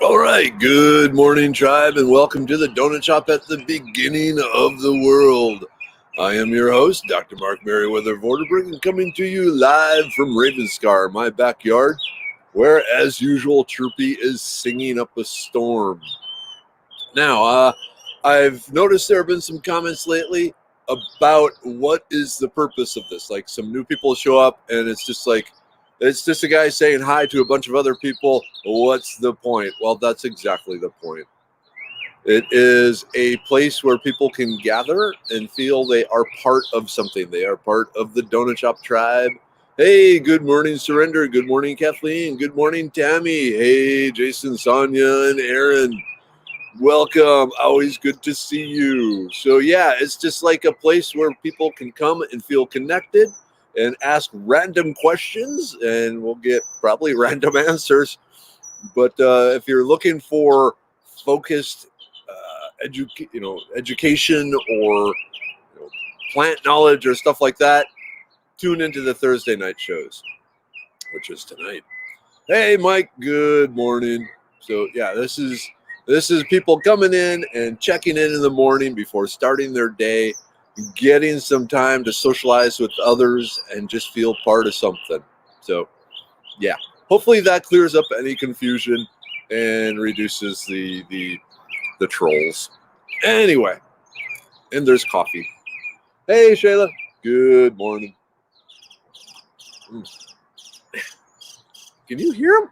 All right, good morning, tribe, and welcome to the Donut Shop at the beginning of the world. I am your host, Dr. Mark Merriweather Vorderberg, and coming to you live from Ravenscar, my backyard, where, as usual, Chirpy is singing up a storm. Now, I've noticed there have been some comments lately about what is the purpose of this. Like, some new people show up, and it's just a guy saying hi to a bunch of other people. What's the point? Well, that's exactly the point. It is a place where people can gather and feel they are part of something. They are part of the Donut Shop tribe. Hey, good morning, Surrender. Good morning, Kathleen. Good morning, Tammy. Hey, Jason, Sonia, and Aaron. Welcome. Always good to see you. So, yeah, it's just like a place where people can come and feel connected and ask random questions, and we'll get probably random answers. But if you're looking for focused education or plant knowledge or stuff like that, tune into the Thursday night shows, which is tonight. Hey, Mike. Good morning. So yeah, this is people coming in and checking in the morning before starting their day, getting some time to socialize with others and just feel part of something. So yeah, hopefully that clears up any confusion and reduces the trolls. Anyway, and there's coffee. Hey, Shayla. Good morning. Can you hear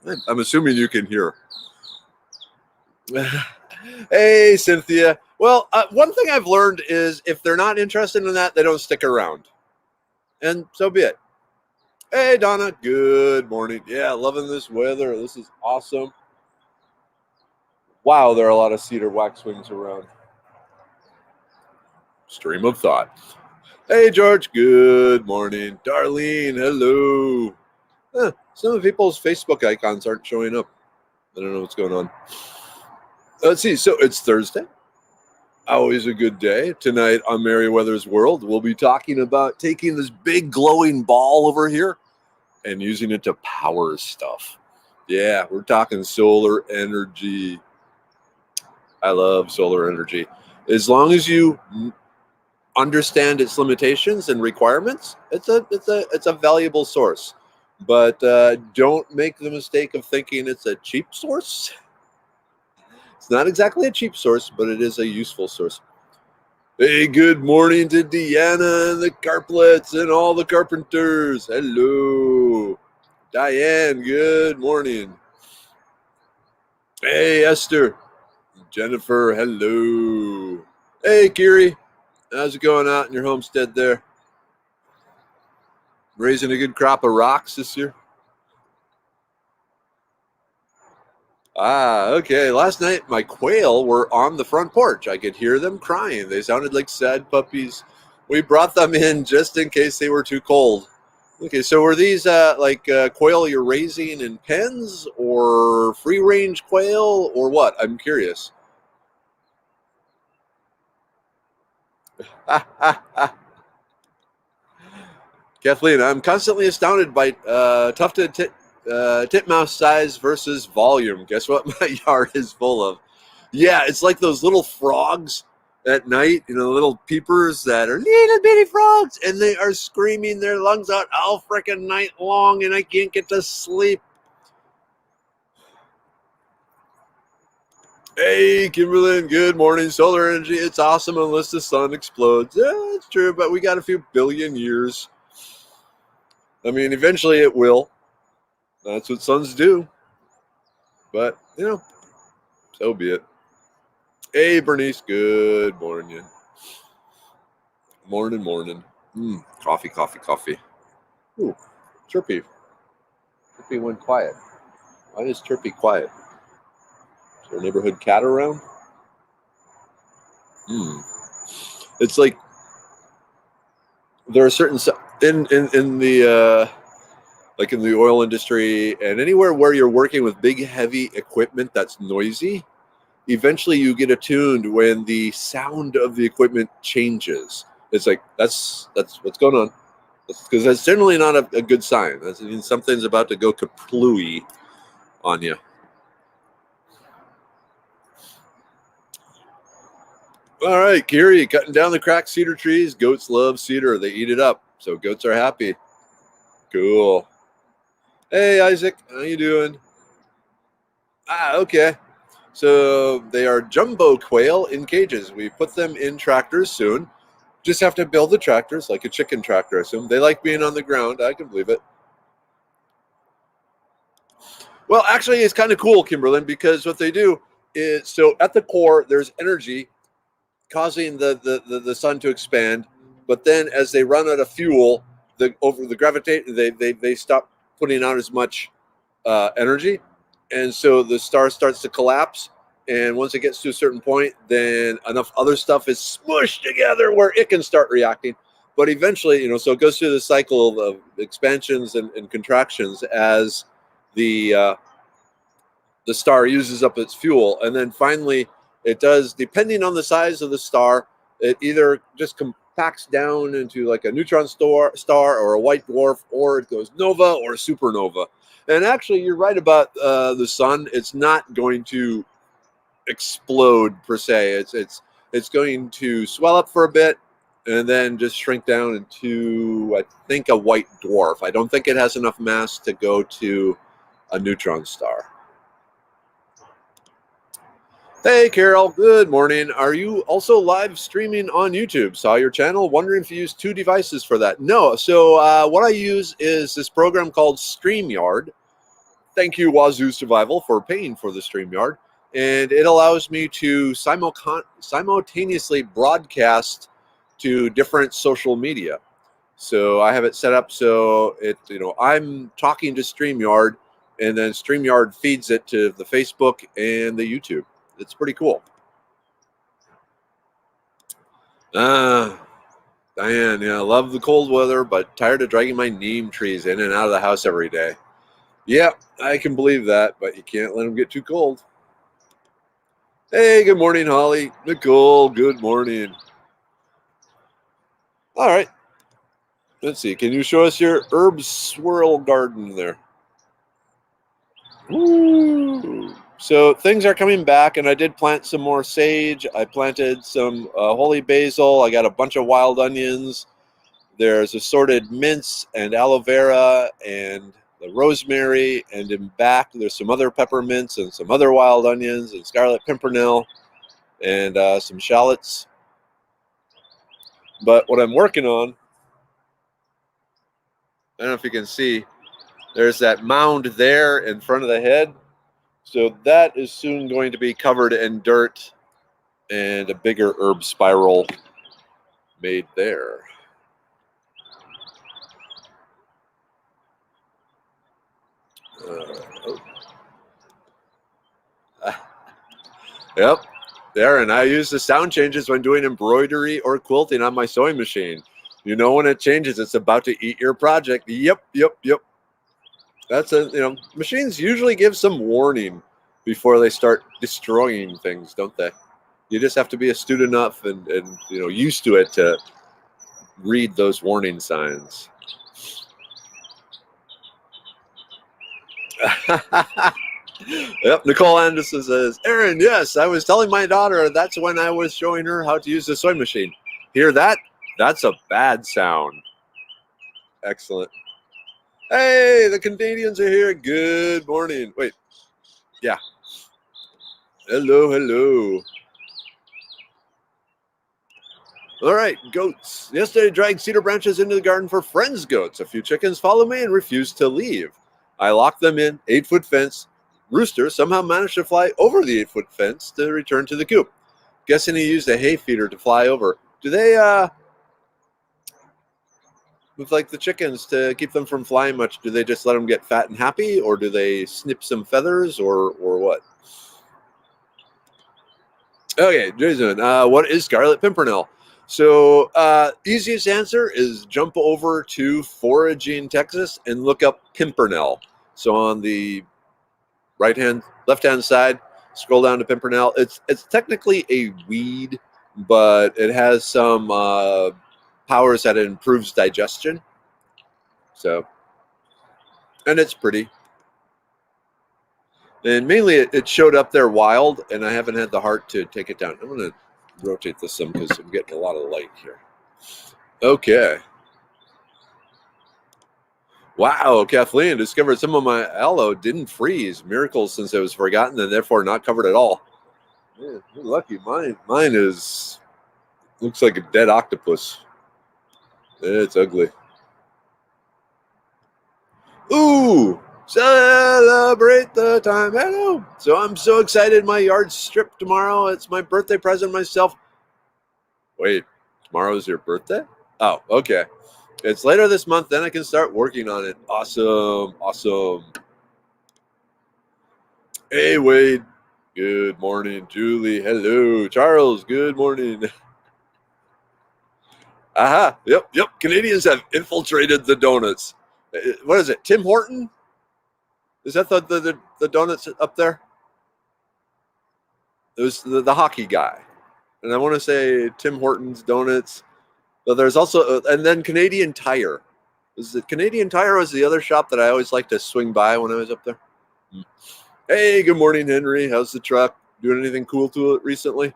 him? I'm assuming you can hear. Hey, Cynthia. Well, one thing I've learned is if they're not interested in that, they don't stick around. And so be it. Hey, Donna. Good morning. Yeah, loving this weather. This is awesome. Wow, there are a lot of cedar waxwings around. Stream of thought. Hey, George. Good morning. Darlene, hello. Some of people's Facebook icons aren't showing up. I don't know what's going on. Let's see. So it's Thursday. Always a good day. Tonight on Merriweather's World, we'll be talking about taking this big glowing ball over here and using it to power stuff. Yeah, we're talking solar energy. I love solar energy. As long as you understand its limitations and requirements, it's a valuable source. But don't make the mistake of thinking it's a cheap source. It's not exactly a cheap source, but it is a useful source. Hey, good morning to Deanna and the Carplets and all the carpenters. Hello. Diane, good morning. Hey, Esther. Jennifer, hello. Hey, Kiri. How's it going out in your homestead there? Raising a good crop of rocks this year? Okay. Last night, my quail were on the front porch. I could hear them crying. They sounded like sad puppies. We brought them in just in case they were too cold. Okay, so were these quail you're raising in pens or free-range quail or what? I'm curious. Kathleen, I'm constantly astounded by tufted titmouse size versus volume. Guess what my yard is full of? Yeah, it's like those little frogs at night, little peepers that are little bitty frogs, and they are screaming their lungs out all freaking night long, and I can't get to sleep. Hey, Kimberlyn, good morning. Solar energy, it's awesome unless the sun explodes. Yeah, it's true, but we got a few billion years. I mean, eventually it will. That's what suns do. But, so be it. Hey, Bernice, good morning. Morning. Coffee. Ooh, Chirpy. Chirpy went quiet. Why is Chirpy quiet? Is there a neighborhood cat around? It's like there are certain in the like in the oil industry and anywhere where you're working with big heavy equipment that's noisy, eventually you get attuned when the sound of the equipment changes. It's like that's what's going on, because that's generally not a good sign. That means something's about to go kaplooey on you. All right, Kiri, cutting down the cracked cedar trees. Goats love cedar. They eat it up, so goats are happy. Cool. Hey, Isaac, how you doing? Okay. So they are jumbo quail in cages. We put them in tractors soon. Just have to build the tractors like a chicken tractor, I assume. They like being on the ground. I can believe it. Well, actually, it's kind of cool, Kimberlyn, because what they do is, so at the core, there's energy causing the sun to expand. But then as they run out of fuel, over the gravitate, they stop putting out as much energy. And so the star starts to collapse. And once it gets to a certain point, then enough other stuff is smushed together where it can start reacting. But eventually, so it goes through the cycle of expansions and contractions as the star uses up its fuel. And then finally, it does, depending on the size of the star, it either just compacts down into like a neutron star or a white dwarf, or it goes nova or supernova. And actually, you're right about the sun. It's not going to explode per se. It's going to swell up for a bit and then just shrink down into, I think, a white dwarf. I don't think it has enough mass to go to a neutron star. Hey, Carol. Good morning. Are you also live streaming on YouTube? Saw your channel. Wondering if you use two devices for that. No. So what I use is this program called StreamYard. Thank you, Wazoo Survival, for paying for the StreamYard. And it allows me to simultaneously broadcast to different social media. So I have it set up so I'm talking to StreamYard, and then StreamYard feeds it to the Facebook and the YouTube. It's pretty cool. Diane, love the cold weather, but tired of dragging my neem trees in and out of the house every day. Yeah, I can believe that, but you can't let them get too cold. Hey, good morning, Holly. Nicole, good morning. All right. Let's see. Can you show us your herb swirl garden there? Ooh. So things are coming back, and I did plant some more sage. I planted some holy basil. I got a bunch of wild onions. There's assorted mints and aloe vera and the rosemary, and in back there's some other peppermints and some other wild onions and scarlet pimpernel and some shallots. But what I'm working on, I don't know if you can see, there's that mound there in front of the head. So that is soon going to be covered in dirt and a bigger herb spiral made there. Yep, there. And I use the sound changes when doing embroidery or quilting on my sewing machine. You know when it changes, it's about to eat your project. Yep. That's machines usually give some warning before they start destroying things, don't they? You just have to be astute enough and used to it to read those warning signs. Yep, Nicole Anderson says, Aaron, yes, I was telling my daughter that's when I was showing her how to use the sewing machine. Hear that? That's a bad sound. Excellent. Hey, the Canadians are here. Good morning. Wait. Yeah. Hello. All right, goats. Yesterday, dragged cedar branches into the garden for friends' goats. A few chickens followed me and refused to leave. I locked them in, 8-foot fence. Rooster somehow managed to fly over the 8-foot fence to return to the coop. Guessing he used a hay feeder to fly over. Do they, with like the chickens, to keep them from flying much, do they just let them get fat and happy, or do they snip some feathers, or what? Okay, Jason, what is Scarlet Pimpernel? So easiest answer is jump over to Foraging, Texas, and look up Pimpernel. So on the left-hand side, scroll down to Pimpernel. It's technically a weed, but it has some powers that it improves digestion. So, and it's pretty. And mainly it showed up there wild, and I haven't had the heart to take it down. I'm going to rotate this some because I'm getting a lot of light here. Okay. Wow, Kathleen discovered some of my aloe didn't freeze. Miracles since it was forgotten and therefore not covered at all. Man, you're lucky. Mine looks like a dead octopus. It's ugly. Ooh, celebrate the time at home. So I'm so excited. My yard's stripped tomorrow. It's my birthday present myself. Wait, tomorrow's your birthday? Oh, okay. It's later this month, then I can start working on it. Awesome, awesome. Hey, Wade. Good morning, Julie. Hello, Charles. Good morning. Aha. Yep. Canadians have infiltrated the donuts. What is it? Tim Horton? Is that the donuts up there? It was the hockey guy. And I want to say Tim Hortons Donuts. But there's also, and then Canadian Tire. Is it Canadian Tire was the other shop that I always liked to swing by when I was up there? Hey, good morning, Henry. How's the truck? Doing anything cool to it recently?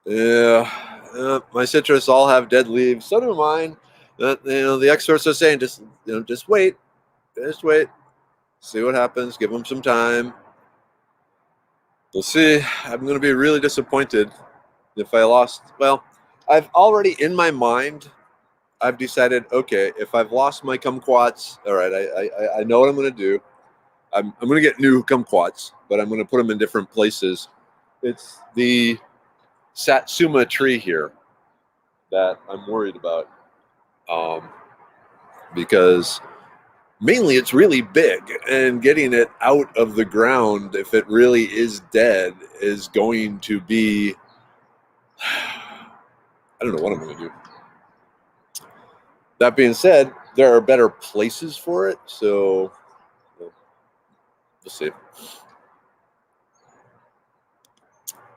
Yeah, my citrus all have dead leaves. So do mine. The experts are saying just wait, see what happens. Give them some time. We'll see. I'm going to be really disappointed if I lost. Well, I've already in my mind. I've decided, okay, if I've lost my kumquats, all right, I know what I'm going to do. I'm going to get new kumquats, but I'm going to put them in different places. It's the Satsuma tree here that I'm worried about, because mainly it's really big, and getting it out of the ground, if it really is dead, is going to be, I don't know what I'm going to do. That being said, there are better places for it, so we'll see.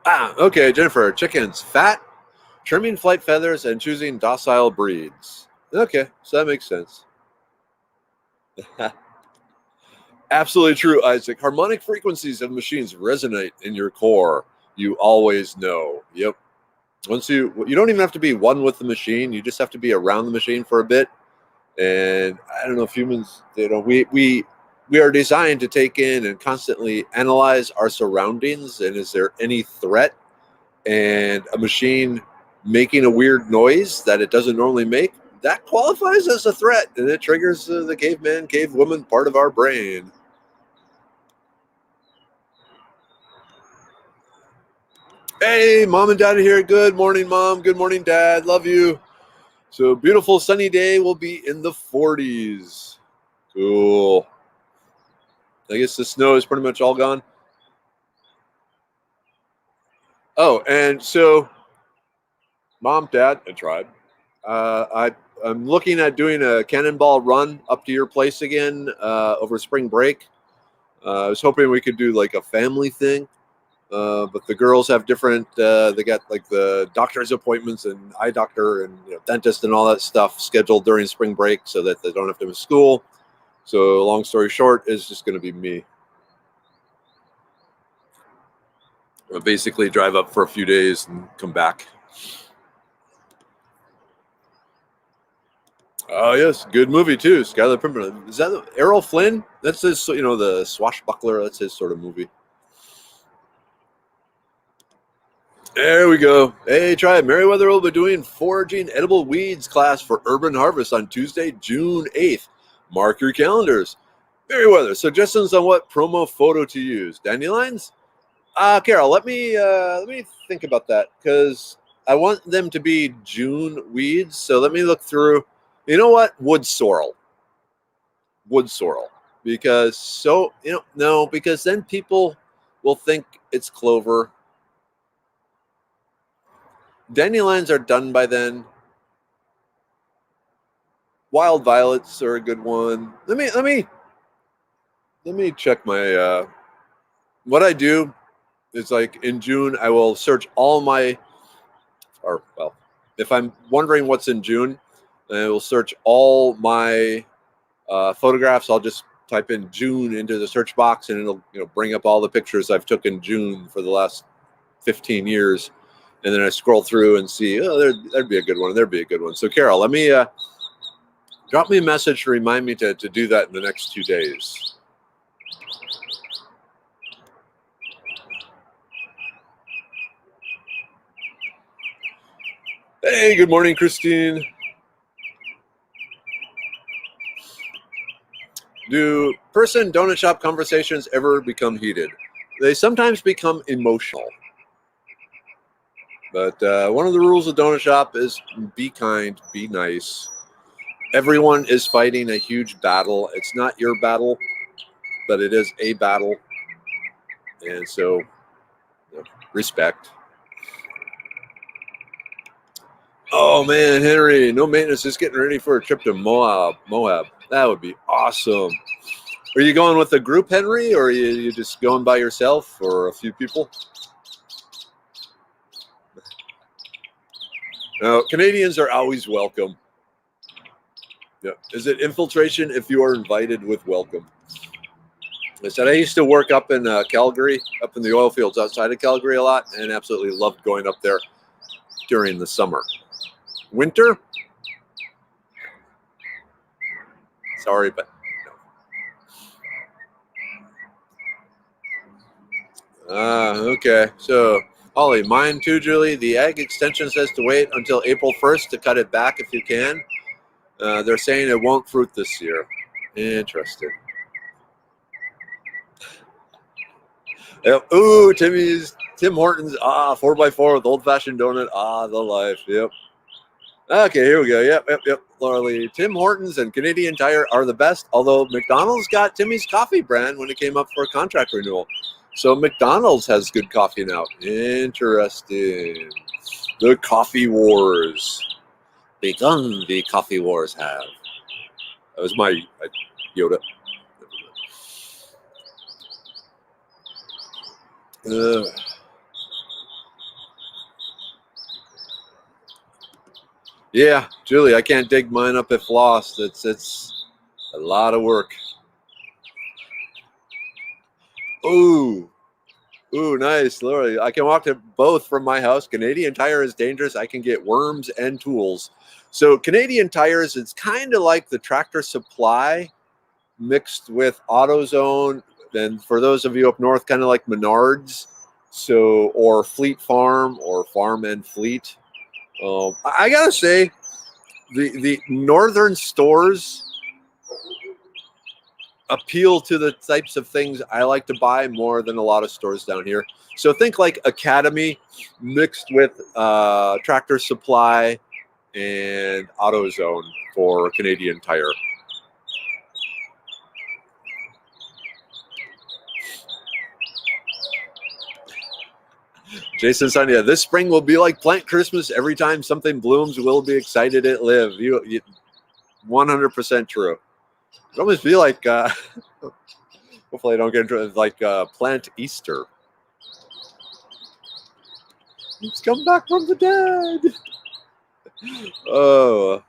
Okay, Jennifer. Chickens, fat, trimming flight feathers, and choosing docile breeds. Okay, so that makes sense. Absolutely true, Isaac. Harmonic frequencies of machines resonate in your core. You always know. Yep. Once you don't even have to be one with the machine. You just have to be around the machine for a bit. And I don't know if humans, we are designed to take in and constantly analyze our surroundings. And is there any threat? And a machine making a weird noise that it doesn't normally make, that qualifies as a threat. And it triggers the caveman, cavewoman part of our brain. Hey, Mom and Dad are here. Good morning, Mom. Good morning, Dad. Love you. So beautiful sunny day. Will be in the 40s. Cool. I guess the snow is pretty much all gone. Oh, and so Mom, Dad, and Tribe, I'm looking at doing a cannonball run up to your place again over spring break. I was hoping we could do like a family thing. But the girls have different, they got like the doctor's appointments and eye doctor and dentist and all that stuff scheduled during spring break so that they don't have to miss school. So long story short, it's just going to be me. I'll basically drive up for a few days and come back. Oh, yes. Good movie, too. Skylar Pimpernel. Is that Errol Flynn? That's his, the swashbuckler. That's his sort of movie. There we go. Hey, Tribe. Meriwether will be doing foraging edible weeds class for Urban Harvest on Tuesday, June 8th. Mark your calendars. Meriwether, suggestions on what promo photo to use. Dandelions? Carol, let me think about that, because I want them to be June weeds. So let me look through. You know what? Wood sorrel. Because because then people will think it's clover. Dandelions are done by then. Wild violets are a good one. Let me check my what I do is, like, in June I will search all my, if I'm wondering what's in June, I will search all my photographs. I'll just type in June into the search box and it'll bring up all the pictures I've took in June for the last 15 years. And then I scroll through and see, oh, there'd be a good one. There'd be a good one. So, Carol, let me drop me a message to remind me to do that in the next 2 days. Hey, good morning, Christine. Do person donut shop conversations ever become heated? They sometimes become emotional. But one of the rules of donut shop is be kind, be nice. Everyone is fighting a huge battle. It's not your battle, but it is a battle. And so, respect. Oh man, Henry, no maintenance, just getting ready for a trip to Moab. That would be awesome. Are you going with a group, Henry, or are you just going by yourself or a few people? No, Canadians are always welcome. Yeah. Is it infiltration if you are invited with welcome? I said I used to work up in Calgary, up in the oil fields outside of Calgary a lot, and absolutely loved going up there during the summer. Winter? Sorry, but no. Okay. So, Holly, mine too, Julie. The ag extension says to wait until April 1st to cut it back if you can. They're saying it won't fruit this year. Interesting. Yep. Ooh, Tim Hortons. 4x4 with old-fashioned donut. The life. Yep. Okay, here we go. Yep. Laura Lee. Tim Hortons and Canadian Tire are the best, although McDonald's got Timmy's coffee brand when it came up for a contract renewal. So McDonald's has good coffee now. Interesting. The coffee wars. Begun the coffee wars have. That was my Yoda. Yeah, Julie, I can't dig mine up if lost. It's a lot of work. Ooh, nice, Laura. I can walk to both from my house. Canadian Tire is dangerous. I can get worms and tools. So Canadian Tires, it's kind of like the Tractor Supply mixed with AutoZone. And for those of you up north, kind of like Menards, so or Fleet Farm or Farm and Fleet. I gotta say, the northern stores appeal to the types of things I like to buy more than a lot of stores down here. So think like Academy mixed with Tractor Supply and AutoZone for Canadian Tire. Jason Sonia, this spring will be like plant Christmas. Every time something blooms, we'll be excited it live. You 100% true. It almost be like, hopefully I don't get into it, like plant Easter. It's come back from the dead. Oh.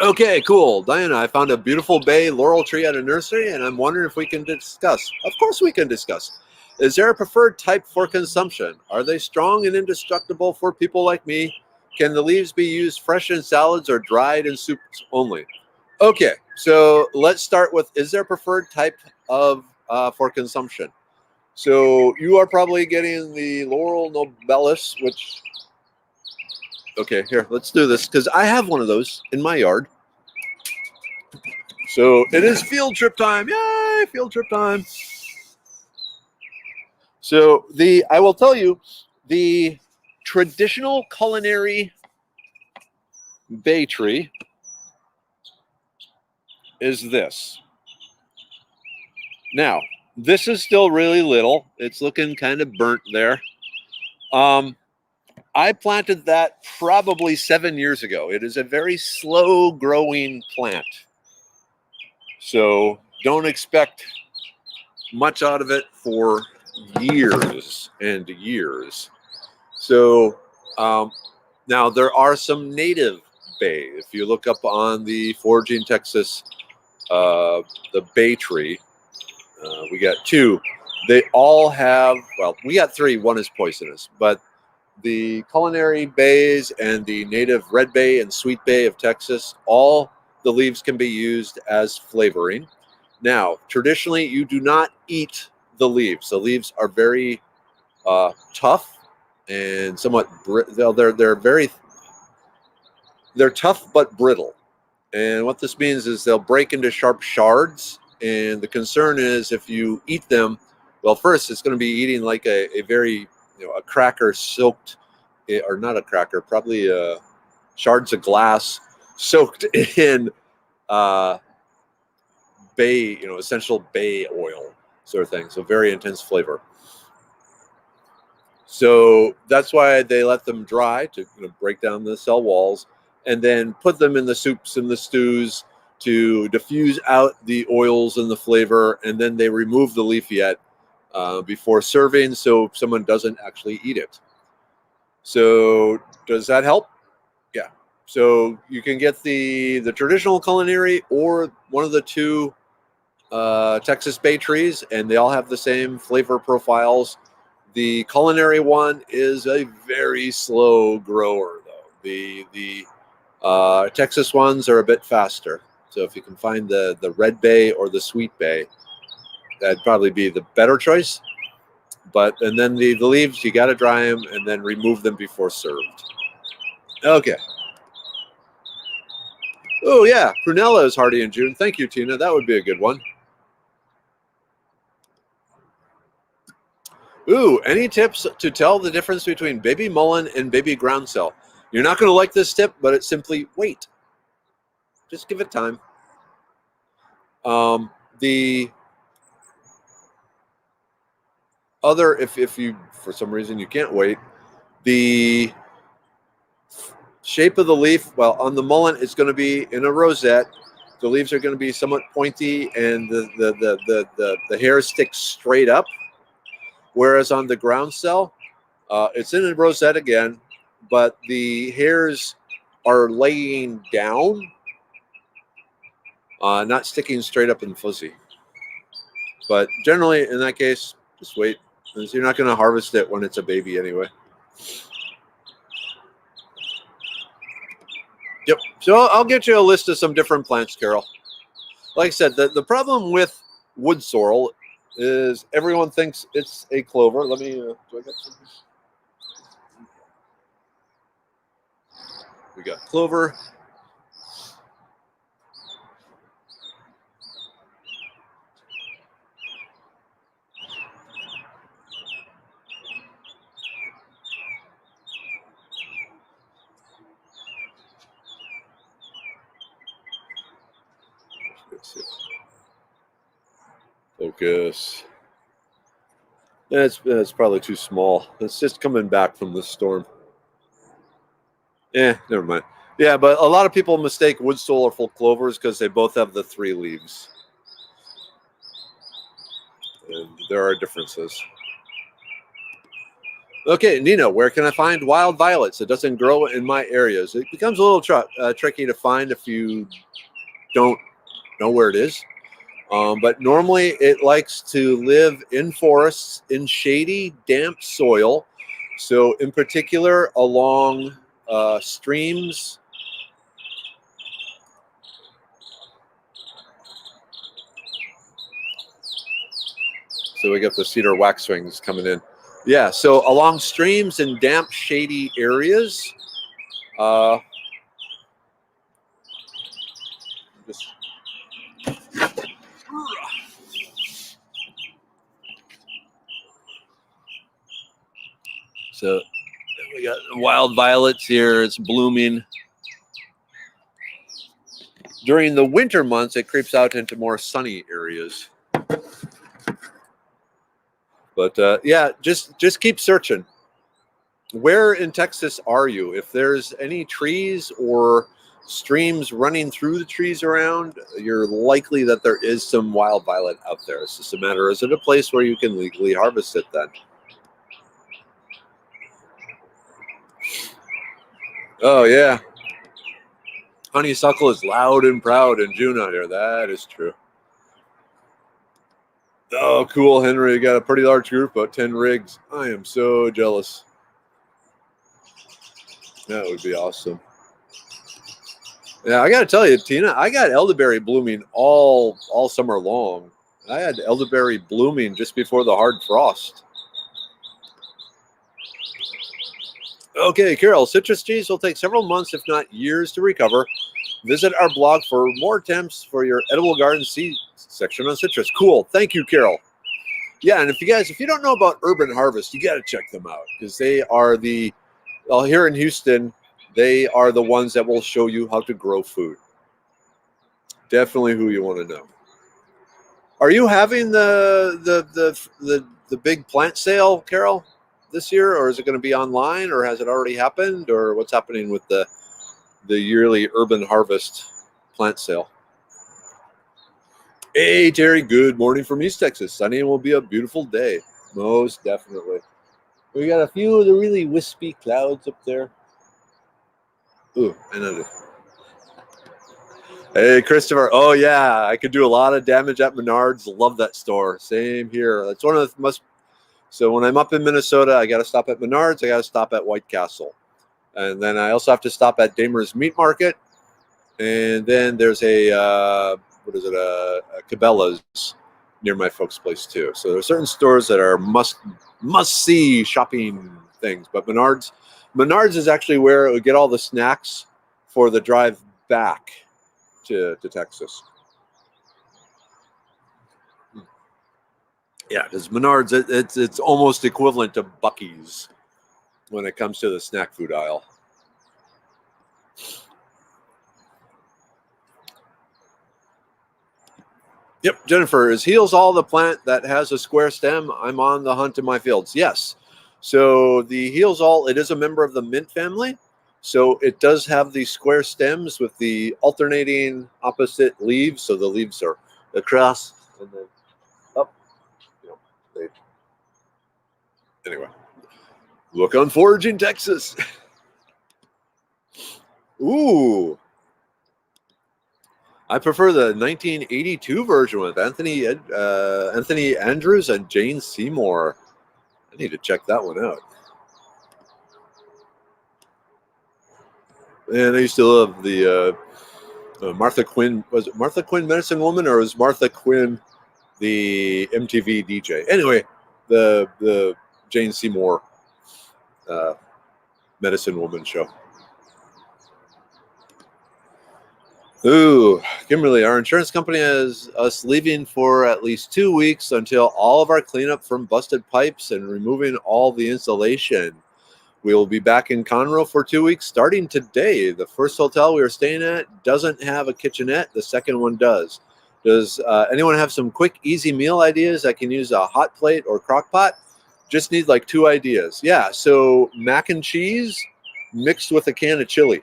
Okay, cool. Diana, I found a beautiful bay laurel tree at a nursery, and I'm wondering if we can discuss. Of course we can discuss. Is there a preferred type for consumption? Are they strong and indestructible for people like me? Can the leaves be used fresh in salads or dried in soups only? Okay, so let's start with, is there a preferred type of for consumption? So you are probably getting the Laurel Nobilis, which, okay, here, let's do this, because I have one of those in my yard. So it is field trip time. Yay, field trip time. So I will tell you, the traditional culinary bay tree is this. Now, this is still really little. It's looking kind of burnt there. I planted that probably 7 years ago. It is a very slow growing plant. So don't expect much out of it for years and years. So now there are some native bay. If you look up on the Foraging Texas, the bay tree, we got two. They all have, well, we got 3. One is poisonous, but the culinary bays and the native red bay and sweet bay of Texas, all the leaves can be used as flavoring. Now, traditionally, you do not eat the leaves. The leaves are very tough and somewhat they're tough but brittle. And what this means is they'll break into sharp shards. And the concern is if you eat them, well, first it's going to be eating like a very, a cracker soaked, or not a cracker, probably shards of glass soaked in bay, essential bay oil sort of thing. So very intense flavor. So that's why they let them dry to break down the cell walls, and then put them in the soups and the stews to diffuse out the oils and the flavor, and then they remove the leaflet before serving, so someone doesn't actually eat it. So does that help? Yeah. So you can get the traditional culinary or one of the 2 Texas bay trees, and they all have the same flavor profiles. The culinary one is a very slow grower, though. The Texas ones are a bit faster. So if you can find the red bay or the sweet bay, that'd probably be the better choice. And then the leaves, you got to dry them and then remove them before served. Okay. Oh yeah, prunella is hardy in June. Thank you, Tina. That would be a good one. Ooh, any tips to tell the difference between baby mullein and baby groundsel? You're not going to like this tip, but it's simply wait. Just give it time. The other, if you, for some reason, you can't wait, the shape of the leaf, well, on the mullein, it's going to be in a rosette. The leaves are going to be somewhat pointy, and the hair sticks straight up. Whereas on the groundsel, it's in a rosette again, but the hairs are laying down, not sticking straight up and fuzzy. But generally, in that case, just wait, because you're not going to harvest it when it's a baby anyway. Yep. So I'll get you a list of some different plants, Carol. Like I said, the problem with wood sorrel is everyone thinks it's a clover. Let me, do I got something? We got clover. Focus. It's probably too small. It's just coming back from the storm. Never mind. Yeah, but a lot of people mistake wood sorrel for clovers because they both have the 3 leaves. And there are differences. Okay, Nina, where can I find wild violets? It doesn't grow in my areas. It becomes a little tricky to find if you don't know where it is. But normally it likes to live in forests, in shady, damp soil. So in particular, along streams. So we got the cedar waxwings coming in. Yeah, so along streams and damp, shady areas. So we got wild violets here. It's blooming. During the winter months, it creeps out into more sunny areas. But yeah, just keep searching. Where in Texas are you? If there's any trees or streams running through the trees around, you're likely that there is some wild violet out there. It's just a matter, is it a place where you can legally harvest it then? Oh, yeah. Honeysuckle is loud and proud in June out here. That is true. Oh, cool, Henry. You got a pretty large group, about 10 rigs. I am so jealous. That would be awesome. Yeah, I got to tell you, Tina, I got elderberry blooming all summer long. I had elderberry blooming just before the hard frost. Okay, Carol, citrus trees will take several months, if not years, to recover. Visit our blog for more attempts for your edible garden seed section on citrus. Cool. Thank you, Carol. Yeah, and if you don't know about Urban Harvest, you got to check them out because they are here in Houston, they are the ones that will show you how to grow food. Definitely who you want to know. Are you having the big plant sale, Carol, this year, or is it going to be online, or has it already happened, or what's happening with the yearly Urban Harvest plant sale? Hey, Terry, good morning from East Texas. Sunny and will be a beautiful day. Most definitely. We got a few of the really wispy clouds up there. Ooh, I know. Hey, Christopher. Oh, yeah, I could do a lot of damage at Menards. Love that store. Same here. That's one of the must. So when I'm up in Minnesota, I got to stop at Menards. I got to stop at White Castle. And then I also have to stop at Damer's Meat Market. And then there's a Cabela's near my folks' place too. So there are certain stores that are must see shopping things. But Menards is actually where we get all the snacks for the drive back to Texas. Yeah, because Menards it's almost equivalent to Buc-ee's when it comes to the snack food aisle. Yep, Jennifer, is Heels All the plant that has a square stem? I'm on the hunt in my fields. Yes. So the Heels All, it is a member of the mint family. So it does have the square stems with the alternating opposite leaves. So the leaves are across and then up. Anyway, look on Foraging Texas. Ooh. I prefer the 1982 version with Anthony Andrews and Jane Seymour. I need to check that one out. And I used to love the Martha Quinn. Was it Martha Quinn Medicine Woman, or was Martha Quinn the MTV DJ? Anyway, the Jane Seymour Medicine Woman show. Ooh, Kimberly, our insurance company has us leaving for at least 2 weeks until all of our cleanup from busted pipes and removing all the insulation. We will be back in Conroe for 2 weeks starting today. The first hotel we are staying at doesn't have a kitchenette. The second one does. Does anyone have some quick, easy meal ideas? I can use a hot plate or crock pot. Just need like 2 ideas. Yeah, so mac and cheese mixed with a can of chili.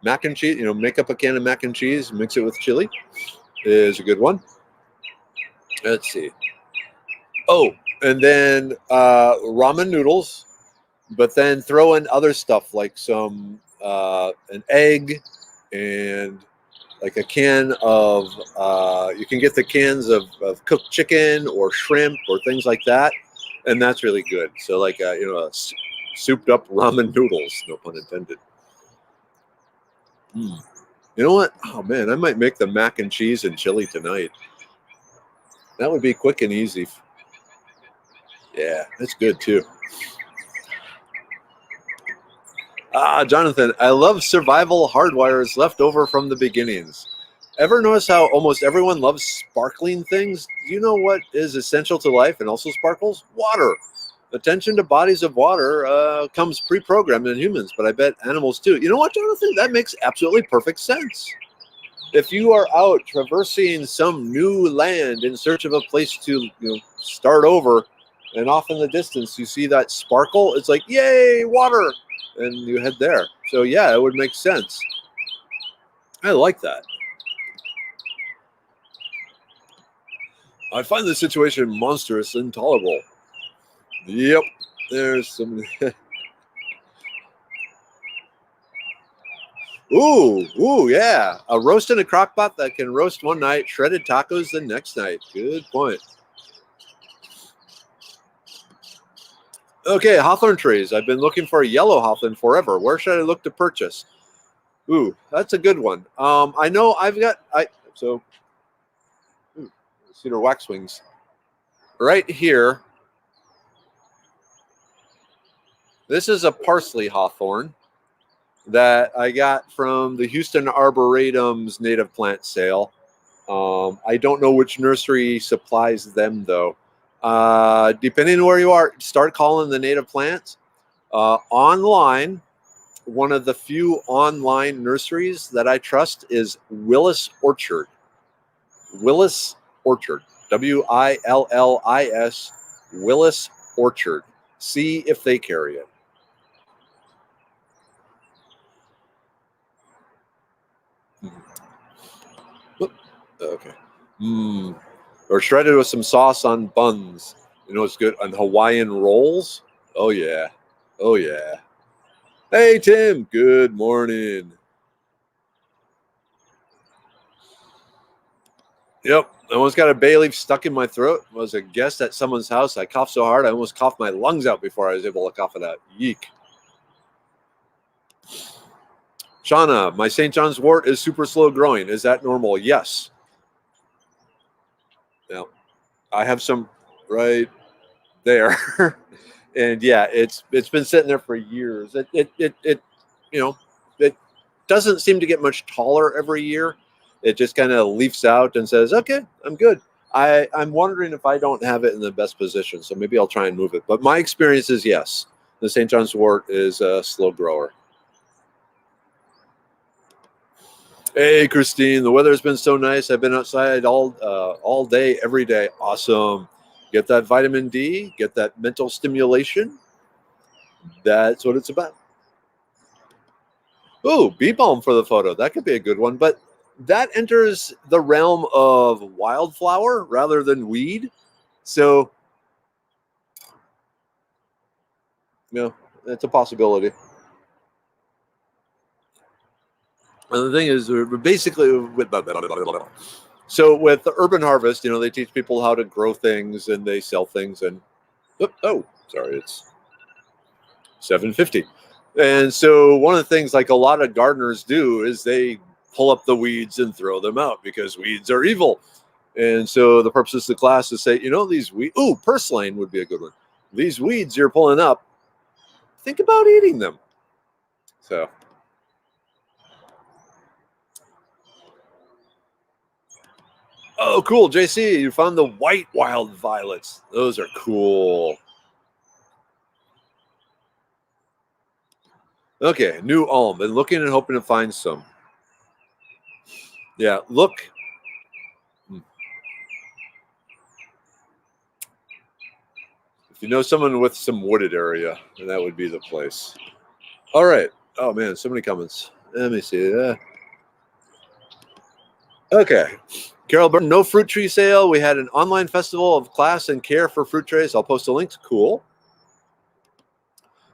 Mac and cheese, make up a can of mac and cheese, mix it with chili is a good one. Let's see. Oh, and then ramen noodles, but then throw in other stuff like some an egg and like a can of you can get the cans of cooked chicken or shrimp or things like that, and that's really good. So like souped up ramen noodles, no pun intended. You know what? Oh man, I might make the mac and cheese and chili tonight. That would be quick and easy. Yeah, that's good too. Jonathan, I love survival hardwires left over from the beginnings. Ever notice how almost everyone loves sparkling things? Do you know what is essential to life and also sparkles? Water. Attention to bodies of water comes pre-programmed in humans, but I bet animals too. You know what, Jonathan? That makes absolutely perfect sense. If you are out traversing some new land in search of a place to start over, and off in the distance you see that sparkle, it's like, yay, water, and you head there. So yeah, it would make sense. I like that. I find the situation monstrous and intolerable. Yep, there's some. Ooh, yeah. A roast in a crock pot that can roast one night, shredded tacos the next night. Good point. Okay, hawthorn trees. I've been looking for a yellow hawthorn forever. Where should I look to purchase? Ooh, that's a good one. I know cedar waxwings right here. This is a parsley hawthorn that I got from the Houston Arboretum's native plant sale. I don't know which nursery supplies them though. Depending on where you are, start calling the native plants. Online, one of the few online nurseries that I trust is Willis Orchard. Willis Orchard. Willis. Willis Orchard. See if they carry it. Okay. Or shredded with some sauce on buns. You know, it's good on Hawaiian rolls. Oh yeah. Oh yeah. Hey Tim, good morning. Yep, I almost got a bay leaf stuck in my throat. I was a guest at someone's house. I coughed so hard I almost coughed my lungs out before I was able to cough it out. Yeek. Shauna, my St. John's wort is super slow growing. Is that normal? Yes. Now, I have some right there. And yeah, it's been sitting there for years. It doesn't seem to get much taller every year. It just kind of leafs out and says, okay, I'm good. I'm wondering if I don't have it in the best position, so maybe I'll try and move it. But my experience is yes, the St. John's wort is a slow grower. Hey, Christine, the weather's been so nice. I've been outside all day, every day. Awesome. Get that vitamin D, get that mental stimulation. That's what it's about. Oh, bee balm for the photo. That could be a good one, but that enters the realm of wildflower rather than weed. So, it's a possibility. And the thing is, basically, so with the Urban Harvest, they teach people how to grow things and they sell things. And it's 7:50. And so one of the things like a lot of gardeners do is they pull up the weeds and throw them out because weeds are evil. And so the purpose of the class is say, these weeds, purslane would be a good one. These weeds you're pulling up, think about eating them. So. Oh, cool. JC, you found the white wild violets. Those are cool. Okay, new alm. Been looking and hoping to find some. Yeah, look. If you know someone with some wooded area, then that would be the place. All right. Oh, man, so many comments. Let me see. Okay. Carol Burton, no fruit tree sale. We had an online festival of class and care for fruit trees. I'll post the links. Cool.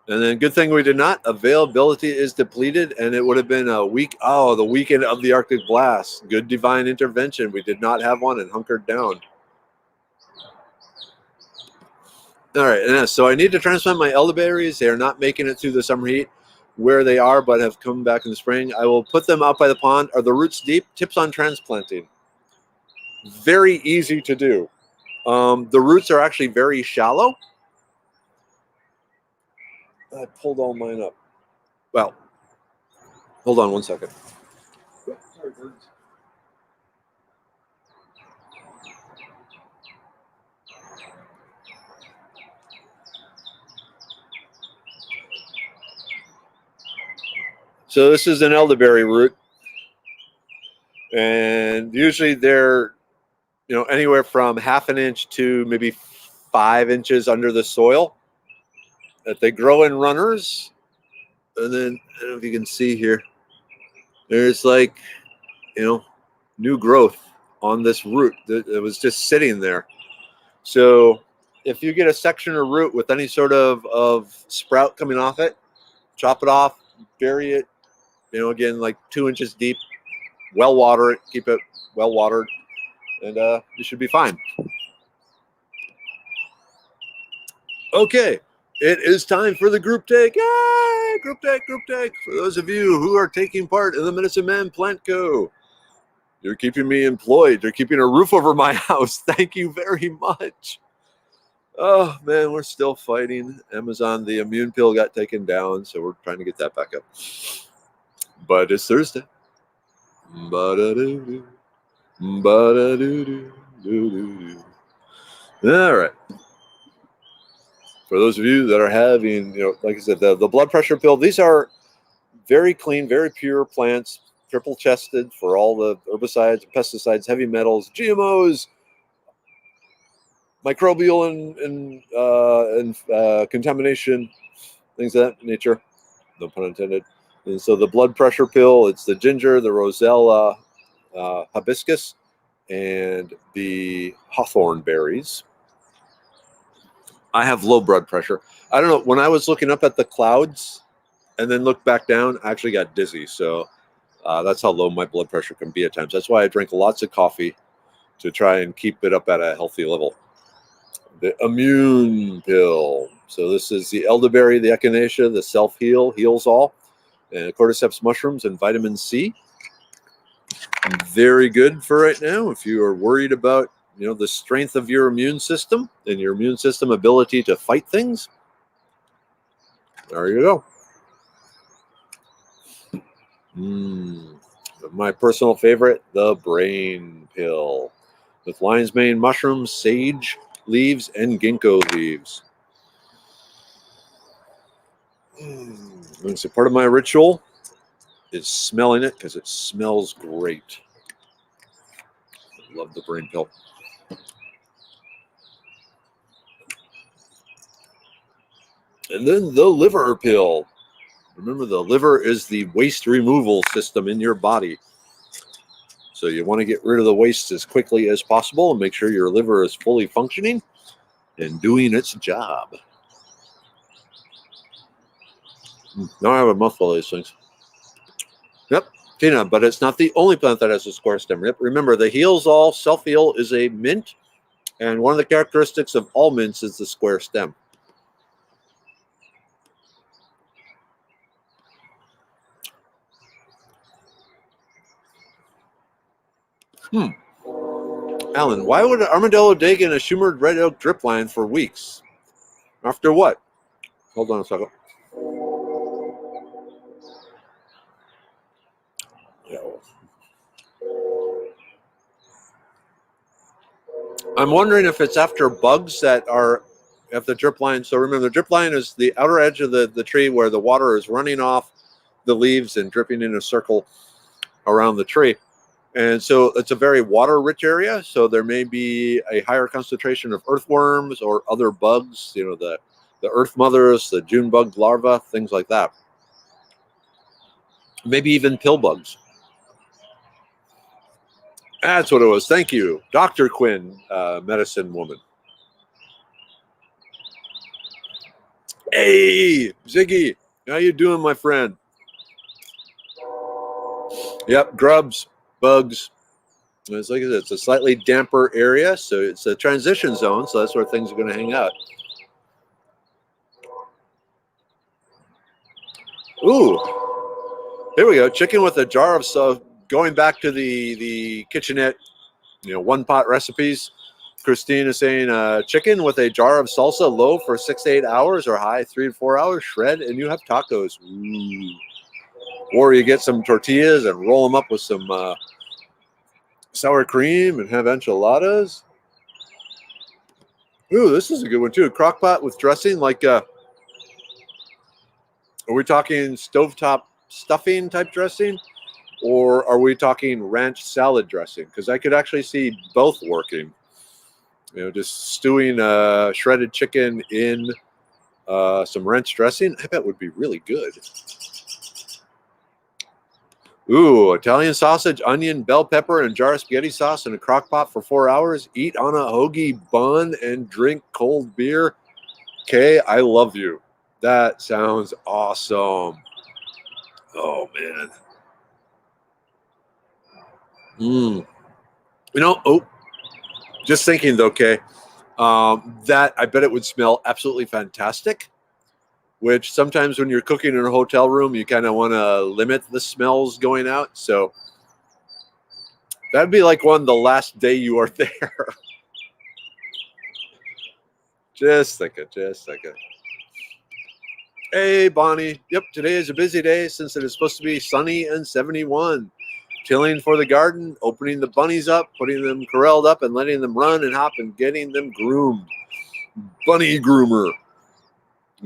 And then good thing we did not. Availability is depleted, and it would have been a week. Oh, the weekend of the Arctic blast. Good divine intervention. We did not have one and hunkered down. All right, and so I need to transplant my elderberries. They are not making it through the summer heat where they are, but have come back in the spring. I will put them out by the pond. Are the roots deep? Tips on transplanting. Very easy to do. The roots are actually very shallow. I pulled all mine up. Well, hold on one second. Sorry, birds. So this is an elderberry root. And usually they're, anywhere from 1/2 inch to maybe 5 inches under the soil. That they grow in runners. And then, I don't know if you can see here, there's like, new growth on this root that was just sitting there. So if you get a section of root with any sort of sprout coming off it, chop it off, bury it again, like 2 inches deep. Well water it, keep it well watered, and you should be fine. Okay, it is time for the group take. Yay! Group take, group take. For those of you who are taking part in the Medicine Man Plant Co., you're keeping me employed. You're keeping a roof over my house. Thank you very much. Oh, man, we're still fighting. Amazon, the immune pill got taken down, so we're trying to get that back up. But it's Thursday. Ba-da-doo-doo. Ba-da-doo-doo. All right. For those of you that are having, like I said, the blood pressure pill, these are very clean, very pure plants, triple chested for all the herbicides, pesticides, heavy metals, GMOs, microbial and contamination, things of that nature. No pun intended. And so the blood pressure pill, it's the ginger, the rosella, hibiscus, and the hawthorn berries. I have low blood pressure. I don't know. When I was looking up at the clouds and then looked back down, I actually got dizzy. So that's how low my blood pressure can be at times. That's why I drink lots of coffee to try and keep it up at a healthy level. The immune pill. So this is the elderberry, the echinacea, the self-heal, heals all, and cordyceps mushrooms and vitamin C. Very good for right now if you are worried about the strength of your immune system and your immune system ability to fight things. There you go. My personal favorite, the brain pill, with lion's mane mushrooms, sage leaves, and ginkgo leaves. So part of my ritual is smelling it because it smells great. I love the brain pill. And then the liver pill. Remember, the liver is the waste removal system in your body. So you want to get rid of the waste as quickly as possible and make sure your liver is fully functioning and doing its job. Now I have a mouthful of these things. Yep, Tina, but it's not the only plant that has a square stem. Yep, remember, the heals all self-heal is a mint, and one of the characteristics of all mints is the square stem. Alan, why would an armadillo dig in a Schumer red oak drip line for weeks? After what? Hold on a second. I'm wondering if it's after bugs that are at the drip line. So remember, the drip line is the outer edge of the tree where the water is running off the leaves and dripping in a circle around the tree. And so it's a very water-rich area, so there may be a higher concentration of earthworms or other bugs, the earth mothers, the June bug larvae, things like that. Maybe even pill bugs. That's what it was. Thank you, Dr. Quinn, medicine woman. Hey, Ziggy, how you doing, my friend? Yep, grubs, bugs. It's like it's a slightly damper area, so it's a transition zone, so that's where things are going to hang out. Ooh, here we go. Chicken with a jar of so. Going back to the kitchenette, one pot recipes. Christine is saying chicken with a jar of salsa, low for 6 to 8 hours, or high 3 to 4 hours. Shred, and you have tacos. Ooh. Or you get some tortillas and roll them up with some sour cream and have enchiladas. Ooh, this is a good one too. Crock pot with dressing, like are we talking stovetop stuffing type dressing, or are we talking ranch salad dressing? Because I could actually see both working. Just stewing shredded chicken in some ranch dressing, I bet would be really good. Ooh, Italian sausage, onion, bell pepper, and jar of spaghetti sauce in a crock pot for 4 hours. Eat on a hoagie bun and drink cold beer. Kay, I love you. That sounds awesome. Oh, man. Just thinking though, okay, that I bet it would smell absolutely fantastic, which sometimes when you're cooking in a hotel room, you kind of want to limit the smells going out. So that'd be like the last day you are there. Just thinking. Hey, Bonnie. Yep, today is a busy day since it is supposed to be sunny and 71. Tilling for the garden, opening the bunnies up, putting them corralled up and letting them run and hop and getting them groomed. Bunny groomer.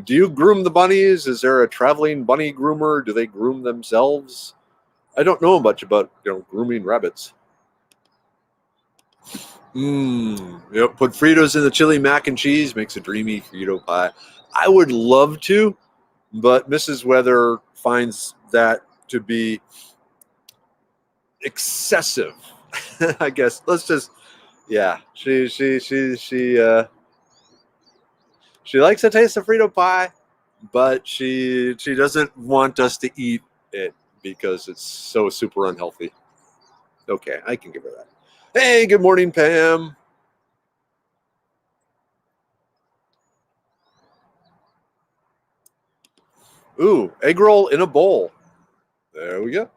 Do you groom the bunnies? Is there a traveling bunny groomer? Do they groom themselves? I don't know much about grooming rabbits. Yep, put Fritos in the chili mac and cheese, makes a dreamy Frito pie. I would love to, but Mrs. Weather finds that to be excessive. I guess let's just, yeah. She likes the taste of Frito pie, but she doesn't want us to eat it because it's so super unhealthy. Okay, I can give her that. Hey, good morning, Pam. Ooh, egg roll in a bowl. There we go.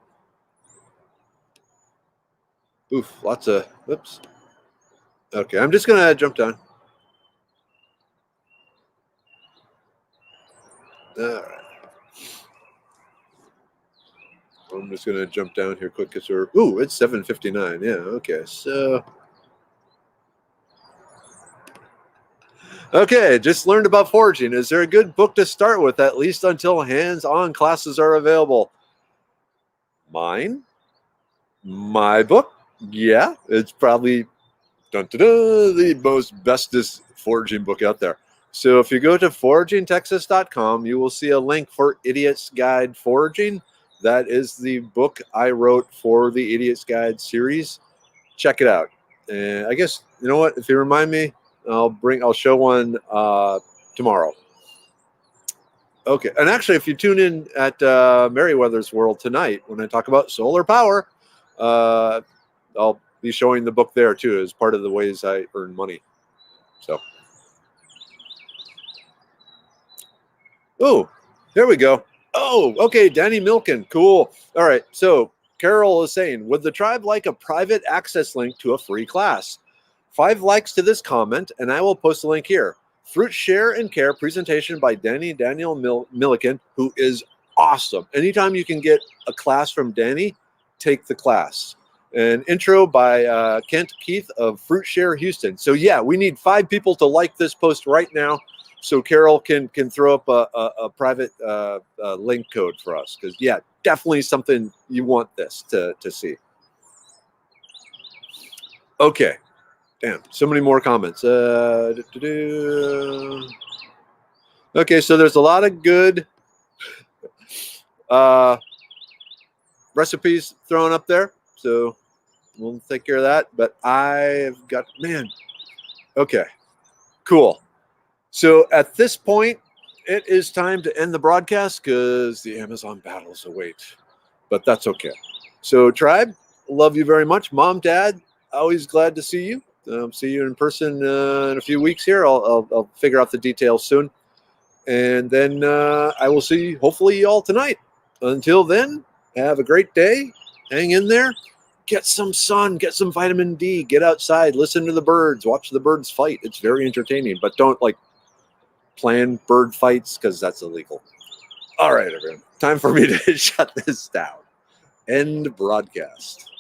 Oof, lots of, oops. Okay, I'm just going to jump down. All right. I'm just going to jump down here quick because it's 7:59. Yeah, okay. So, okay, just learned about foraging. Is there a good book to start with, at least until hands-on classes are available? Mine? My book? Yeah, it's probably the most bestest foraging book out there. So if you go to foragingtexas.com, you will see a link for Idiot's Guide Foraging. That is the book I wrote for the Idiot's Guide series. Check it out. And I guess, you know what? If you remind me, I'll show one tomorrow. Okay. And actually, if you tune in at Merriweather's World tonight, when I talk about solar power, I'll be showing the book there too as part of the ways I earn money. So, there we go. Oh, okay, Danny Milken, cool. All right, so Carol is saying, would the tribe like a private access link to a free class? 5 likes to this comment, and I will post the link here. Fruit Share and Care presentation by Daniel Milliken, who is awesome. Anytime you can get a class from Danny, take the class. An intro by Kent Keith of Fruit Share Houston. So yeah, we need 5 people to like this post right now, so Carol can throw up a private link code for us. Because yeah, definitely something you want this to see. Okay, damn, so many more comments. Okay, so there's a lot of good recipes thrown up there. So we'll take care of that. But I've got, okay, cool. So at this point, it is time to end the broadcast because the Amazon battles await. But that's okay. So tribe, love you very much. Mom, Dad, always glad to see you. See you in person in a few weeks here. I'll figure out the details soon. And then I will see, hopefully, you all tonight. Until then, have a great day. Hang in there. Get some sun. Get some vitamin D. Get outside. Listen to the birds. Watch the birds fight. It's very entertaining. But don't, plan bird fights because that's illegal. All right, everyone. Time for me to shut this down. End broadcast.